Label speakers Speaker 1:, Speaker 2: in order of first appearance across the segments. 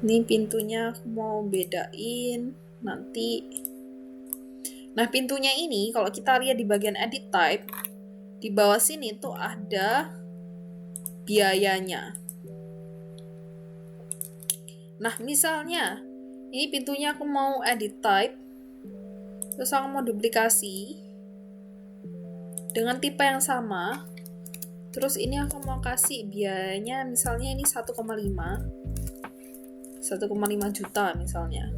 Speaker 1: Ini pintunya aku mau bedain nanti. Nah, pintunya ini kalau kita lihat di bagian edit type, di bawah sini tuh ada biayanya. Nah, misalnya ini pintunya aku mau edit type, terus aku mau duplikasi dengan tipe yang sama. Terus ini aku mau kasih biayanya misalnya ini 1,5 juta misalnya.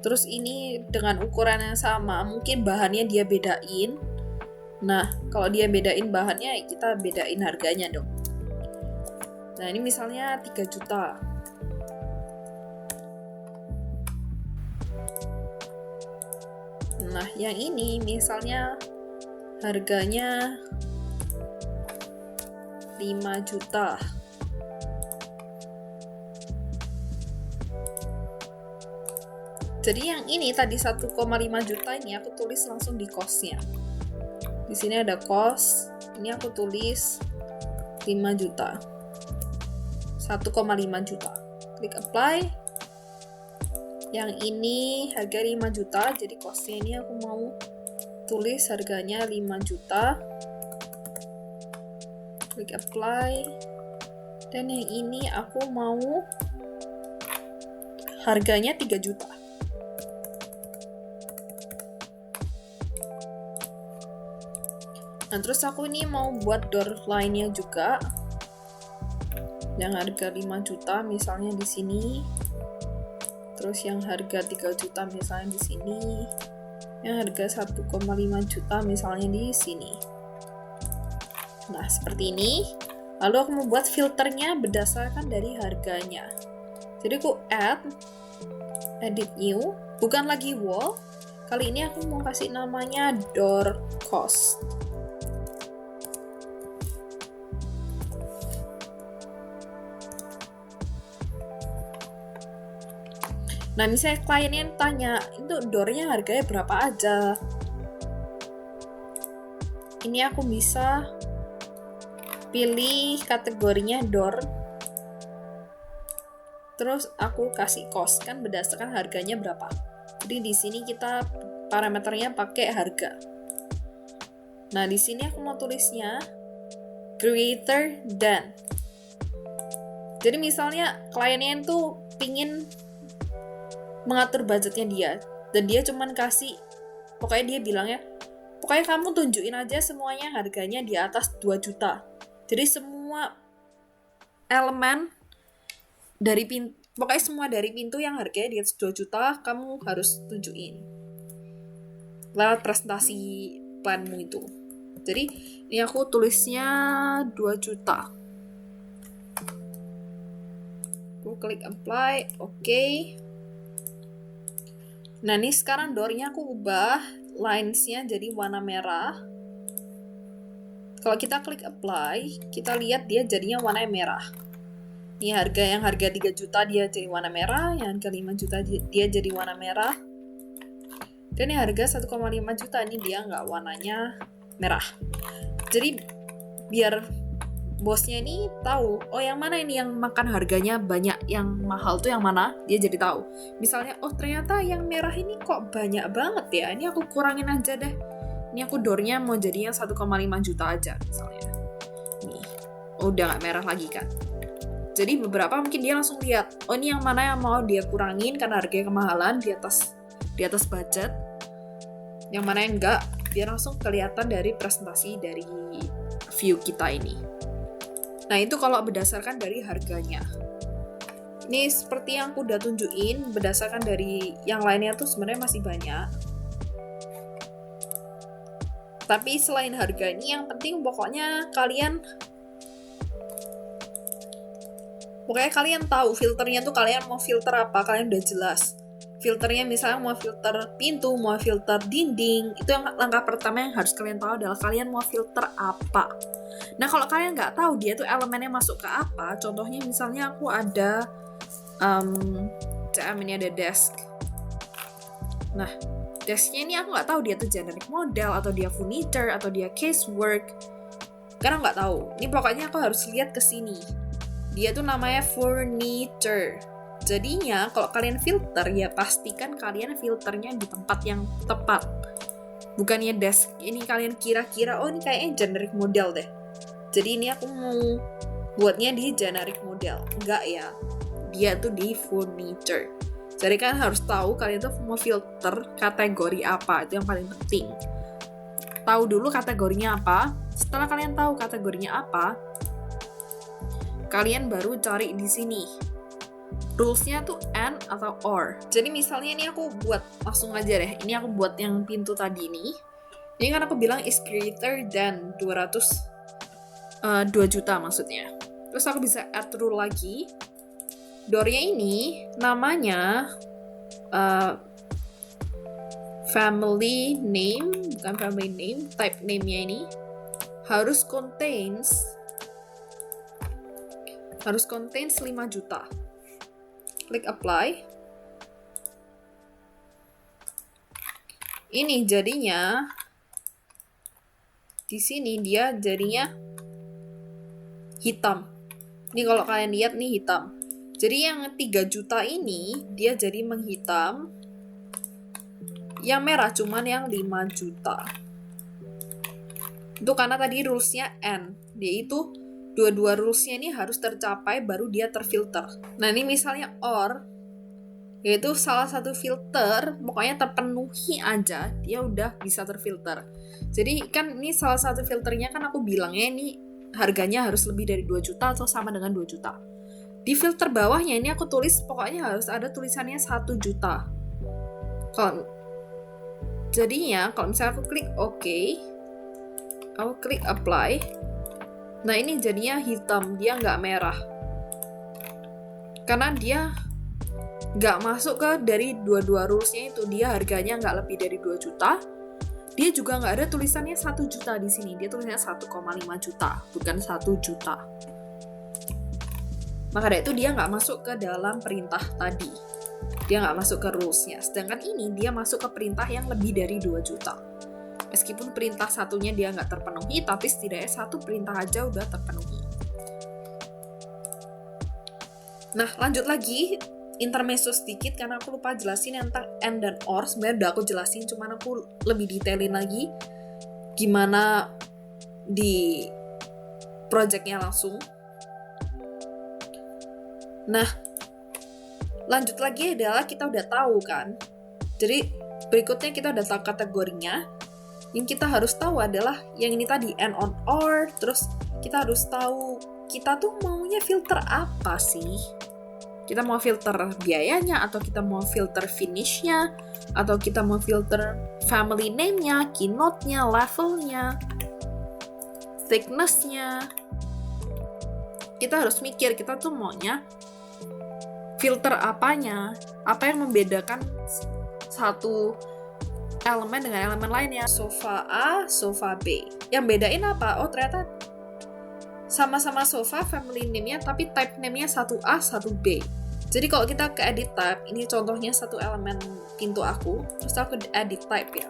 Speaker 1: Terus ini dengan ukuran yang sama, mungkin bahannya dia bedain. Nah, kalau dia bedain bahannya, kita bedain harganya dong. Nah, ini misalnya 3 juta. Nah, yang ini misalnya harganya 5 juta. Jadi yang ini tadi 1,5 juta ini aku tulis langsung di cost-nya. Di sini ada cost, ini aku tulis 5 juta. 1,5 juta. Klik apply. Yang ini harga 5 juta, jadi cost-nya ini aku mau tulis harganya 5 juta. Klik apply. Dan yang ini aku mau harganya 3 juta. Nah, terus aku ini mau buat door lainnya juga. Yang harga 5 juta misalnya di sini. Terus yang harga 3 juta misalnya di sini. Yang harga 1,5 juta misalnya di sini. Nah, seperti ini. Lalu aku membuat filternya berdasarkan dari harganya. Jadi aku edit new, bukan lagi wall. Kali ini aku mau kasih namanya door cost. Nah, misalnya kliennya tanya, itu door-nya harganya berapa aja? Ini aku bisa pilih kategorinya door. Terus aku kasih cost, kan berdasarkan harganya berapa. Jadi di sini kita parameternya pakai harga. Nah, di sini aku mau tulisnya greater than. Jadi misalnya kliennya itu pingin mengatur budgetnya dia, dan dia cuman kasih, pokoknya dia bilangnya, pokoknya kamu tunjukin aja semuanya harganya di atas 2 juta. Jadi semua elemen dari pintu, pokoknya semua dari pintu yang harganya di atas 2 juta, kamu harus tunjukin lewat presentasi planmu itu. Jadi ini aku tulisnya 2 juta. Aku klik apply, oke. Nah, ini sekarang door-nya aku ubah lines-nya jadi warna merah. Kalau kita klik apply, kita lihat dia jadinya warna merah. Ini yang harga 3 juta dia jadi warna merah, yang harga 5 juta dia jadi warna merah. Dan yang harga 1,5 juta ini dia nggak warnanya merah. Jadi biar bosnya ini tahu, oh yang mana ini yang makan harganya banyak, yang mahal tuh yang mana, dia jadi tahu. Misalnya, oh ternyata yang merah ini kok banyak banget ya, ini aku kurangin aja deh. Ini aku door-nya mau jadinya 1,5 juta aja misalnya. Nih, udah gak merah lagi kan. Jadi beberapa mungkin dia langsung lihat, oh ini yang mana yang mau dia kurangin karena harganya kemahalan di atas budget. Yang mana yang enggak, dia langsung kelihatan dari presentasi dari view kita ini. Nah, itu kalau berdasarkan dari harganya. Ini seperti yang aku udah tunjukin, berdasarkan dari yang lainnya tuh sebenarnya masih banyak. Tapi selain harga ini, yang penting pokoknya kalian tahu filternya tuh kalian mau filter apa, kalian udah jelas. Filternya misalnya mau filter pintu, mau filter dinding, itu yang langkah pertama yang harus kalian tahu adalah kalian mau filter apa. Nah, kalau kalian nggak tahu dia tuh elemennya masuk ke apa, contohnya misalnya aku ada ini ada desk. Nah, desknya ini aku nggak tahu dia tuh generic model, atau dia furniture, atau dia casework. Karena nggak tahu. Ini pokoknya aku harus lihat ke sini. Dia tuh namanya furniture. Jadinya kalau kalian filter ya pastikan kalian filternya di tempat yang tepat. Bukannya desk. Ini kalian kira-kira oh ini kayaknya generic model deh. Jadi ini aku mau buatnya di generic model. Enggak ya. Dia tuh di furniture. Jadi kan harus tahu kalian tuh mau filter kategori apa. Itu yang paling penting. Tahu dulu kategorinya apa. Setelah kalian tahu kategorinya apa, kalian baru cari di sini. Rules-nya tuh and atau or. Jadi misalnya ini aku buat langsung aja deh. Ini aku buat yang pintu tadi nih. Ini kan aku bilang is greater than 2 juta maksudnya. Terus aku bisa add rule lagi. Door-nya ini namanya family name, bukan family name, type name-nya ini harus contains 5 juta. Klik apply. Ini jadinya di sini dia jadinya hitam. Ini kalau kalian lihat nih hitam. Jadi yang 3 juta ini dia jadi menghitam. Yang merah cuman yang 5 juta. Itu karena tadi rules-nya N. Dia itu dua-dua rules-nya ini harus tercapai baru dia terfilter. Nah ini misalnya OR, yaitu salah satu filter, pokoknya terpenuhi aja, dia udah bisa terfilter. Jadi kan ini salah satu filternya kan aku bilangnya ini harganya harus lebih dari 2 juta atau sama dengan 2 juta. Di filter bawahnya ini aku tulis pokoknya harus ada tulisannya 1 juta. Jadinya kalau misalnya aku klik OK, aku klik apply. Nah ini jadinya hitam, dia nggak merah. Karena dia nggak masuk ke dari dua-dua rules-nya itu. Dia harganya nggak lebih dari 2 juta. Dia juga nggak ada tulisannya 1 juta di sini. Dia tulisannya 1,5 juta, bukan 1 juta. Maka dari itu dia nggak masuk ke dalam perintah tadi. Dia nggak masuk ke rules-nya. Sedangkan ini dia masuk ke perintah yang lebih dari 2 juta. Meskipun perintah satunya dia nggak terpenuhi, tapi setidaknya satu perintah aja udah terpenuhi. Nah, lanjut lagi. Intermezzo sedikit, karena aku lupa jelasin tentang and dan or. Sebenarnya udah aku jelasin, cuman aku lebih detailin lagi gimana di projectnya langsung. Nah, lanjut lagi adalah kita udah tahu kan. Jadi berikutnya kita udah tahu kategorinya. Yang kita harus tahu adalah yang ini tadi, and on or. Terus kita harus tahu kita tuh maunya filter apa sih. Kita mau filter biayanya, atau kita mau filter finish-nya, atau kita mau filter family name-nya, keynote-nya, level-nya, thickness-nya. Kita harus mikir, kita tuh maunya filter apanya, apa yang membedakan satu elemen dengan elemen lainnya. Sofa A, sofa B. Yang bedain apa? Oh ternyata sama-sama sofa, family name-nya, tapi type name-nya 1A, 1B. Jadi kalau kita ke edit type, ini contohnya satu elemen pintu aku, terus aku ke edit type ya.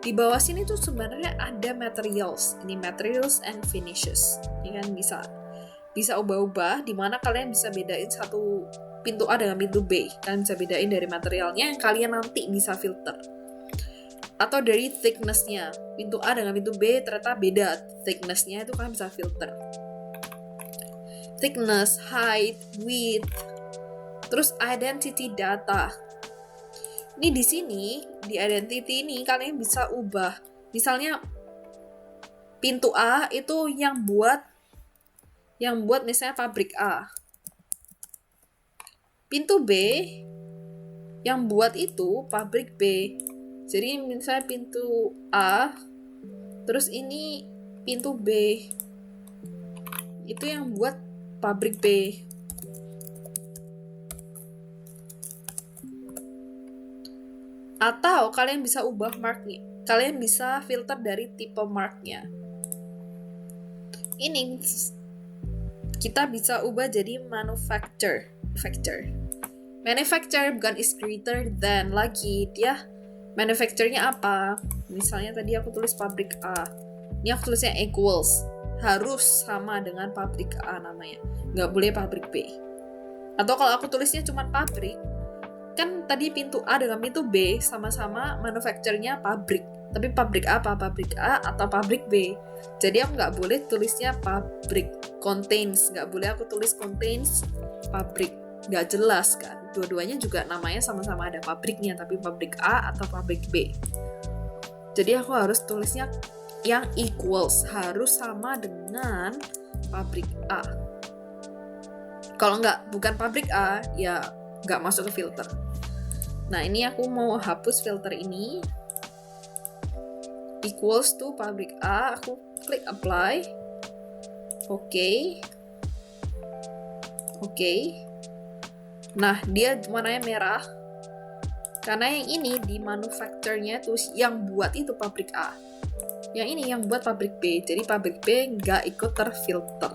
Speaker 1: Di bawah sini tuh sebenarnya ada materials. Ini materials and finishes. Ini kan bisa ubah-ubah, dimana kalian bisa bedain satu pintu A dengan pintu B. Kalian bisa bedain dari materialnya yang kalian nanti bisa filter. Atau dari thickness-nya. Pintu A dengan pintu B ternyata beda. Thickness-nya itu kalian bisa filter. Thickness, height, width. Terus identity data. Ini di sini, di identity ini kalian bisa ubah. Misalnya pintu A itu yang buat misalnya pabrik A. Pintu B yang buat itu pabrik B. Jadi misalnya pintu A, terus ini pintu B. Itu yang buat pabrik B. Atau kalian bisa ubah marknya. Kalian bisa filter dari tipe marknya. Ini kita bisa ubah jadi manufacturer bukan is greater than lagi. Dia manufacturernya apa? Misalnya tadi aku tulis pabrik A. Ini aku tulisnya equals. harus sama dengan pabrik A namanya, nggak boleh pabrik B. Atau kalau aku tulisnya cuma pabrik, kan tadi pintu A dengan pintu B sama-sama manufacturernya pabrik, tapi pabrik A apa pabrik A atau pabrik B. Jadi aku nggak boleh tulisnya pabrik contains, nggak boleh aku tulis contains pabrik, nggak jelas kan. Dua-duanya juga namanya sama-sama ada pabriknya, tapi pabrik A atau pabrik B. Jadi aku harus tulisnya yang equals, harus sama dengan pabrik A. Kalau bukan pabrik A, ya nggak masuk ke filter. Nah, ini aku mau hapus filter ini. Equals to pabrik A, aku klik apply. Oke. Nah, dia warnanya merah. Karena yang ini di manufacturernya tuh yang buat itu pabrik A. Yang ini yang buat pabrik B. Jadi pabrik B nggak ikut terfilter.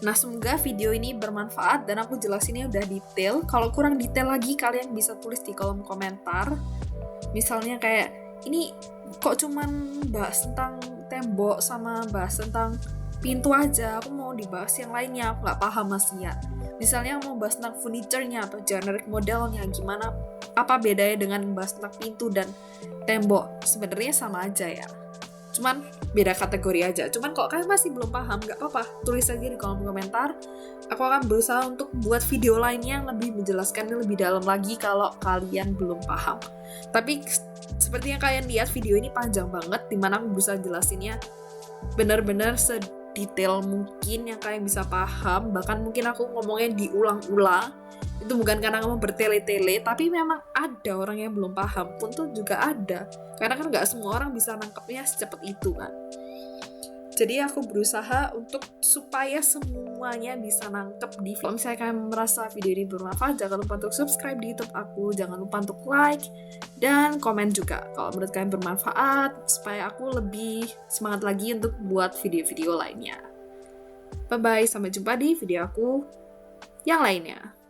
Speaker 1: Nah, semoga video ini bermanfaat dan aku jelasinnya udah detail. Kalau kurang detail lagi, kalian bisa tulis di kolom komentar. Misalnya kayak, ini kok cuman bahas tentang tembok sama bahas tentang pintu aja, aku mau dibahas yang lainnya, aku nggak paham masnya. Misalnya mau bahas tentang furniture-nya atau generic modelnya, gimana, apa bedanya dengan bahas tentang pintu dan tembok. Sebenarnya sama aja ya, cuman beda kategori aja. Cuman kalau kalian masih belum paham, nggak apa-apa, tulis aja di kolom komentar. Aku akan berusaha untuk buat video lainnya yang lebih menjelaskan lebih dalam lagi kalau kalian belum paham. Tapi seperti yang kalian lihat, video ini panjang banget, dimana aku berusaha jelasinnya benar-benar sedetail mungkin yang kalian bisa paham. Bahkan mungkin aku ngomongnya diulang-ulang. Itu bukan karena kamu bertele-tele, tapi memang ada orang yang belum paham pun tuh juga ada. Karena kan nggak semua orang bisa nangkepnya secepat itu kan. Jadi aku berusaha untuk supaya semuanya bisa nangkep di vlog. Kalau misalnya kalian merasa video ini bermanfaat, jangan lupa untuk subscribe di YouTube aku, jangan lupa untuk like dan komen juga kalau menurut kalian bermanfaat, supaya aku lebih semangat lagi untuk buat video-video lainnya. Bye-bye, sampai jumpa di video aku yang lainnya.